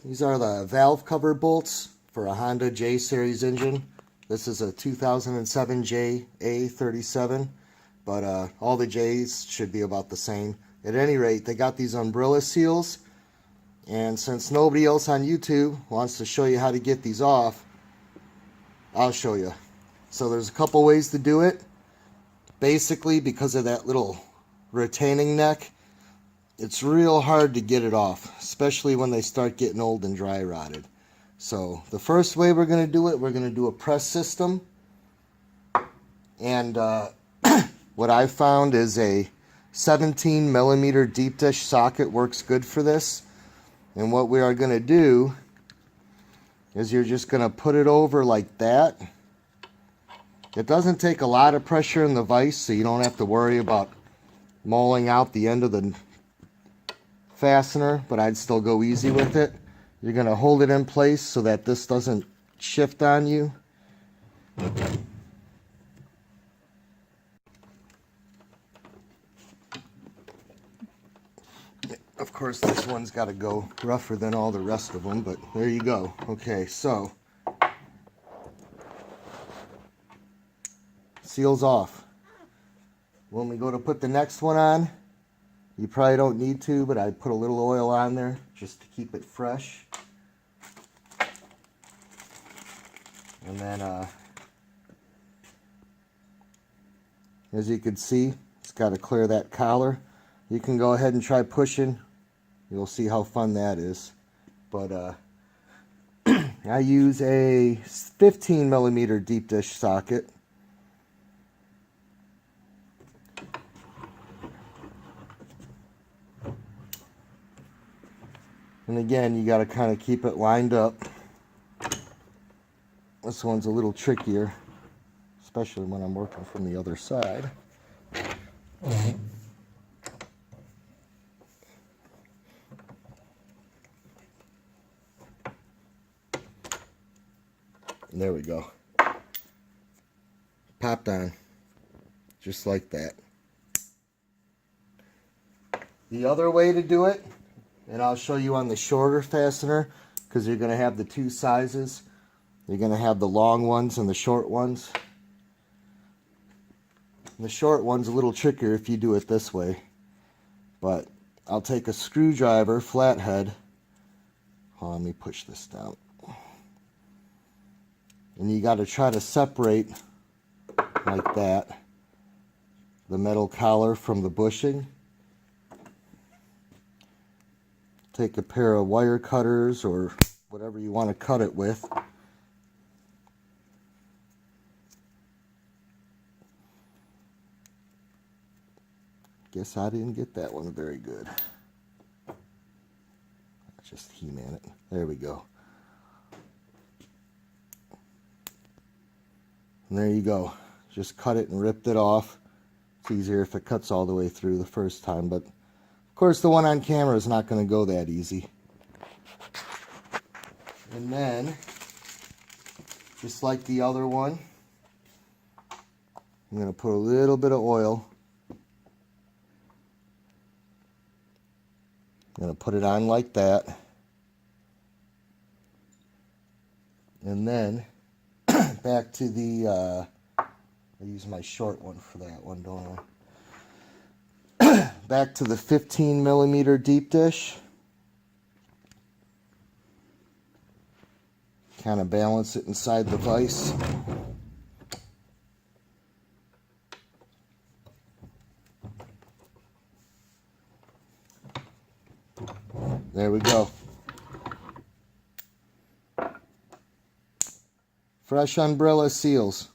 These are the valve cover bolts for a Honda J series engine. This is a 2007 JA37, but all the J's should be about the same. At any rate, they got these umbrella seals, and since nobody else on YouTube wants to show you how to get these off, I'll show you. So there's a couple ways to do it. Basically, because of that little retaining neck, it's real hard to get it off, especially when they start getting old and dry rotted. So the first way we're going to do it, we're going to do a press system. And what I found is a 17 millimeter deep dish socket works good for this. And what we are going to do is you're just going to put it over like that. It doesn't take a lot of pressure in the vise, so you don't have to worry about mauling out the end of the fastener, but I'd still go easy with it. You're going to hold it in place so that this doesn't shift on you. Of course, this one's got to go rougher than all the rest of them, but there you go. Okay, so seals off. When we go to put the next one on, you probably don't need to, but I put a little oil on there just to keep it fresh. And then, as you can see, it's got to clear that collar. You can go ahead and try pushing. You'll see how fun that is. But I use a 15 millimeter deep dish socket. And again, you got to kind of keep it lined up. This one's a little trickier, especially when I'm working from the other side. And there we go. Popped on, just like that. The other way to do it, and I'll show you on the shorter fastener, because you're going to have the two sizes. You're going to have the long ones and the short ones. The short one's a little trickier if you do it this way. But I'll take a screwdriver, flathead. Hold on, let me push this down. And you got to try to separate, like that, the metal collar from the bushing. Take a pair of wire cutters or whatever you want to cut it with. Guess I didn't get that one very good. Just He-Man it. There we go. And there you go. Just cut it and ripped it off. It's easier if it cuts all the way through the first time, but of course the one on camera is not going to go that easy. And then, just like the other one, I'm going to put a little bit of oil. I'm going to put it on like that. And then, back to the, I use my short one for that one, don't I? Back to the 15 millimeter deep dish. Kind of balance it inside the vise. There we go. Fresh umbrella seals.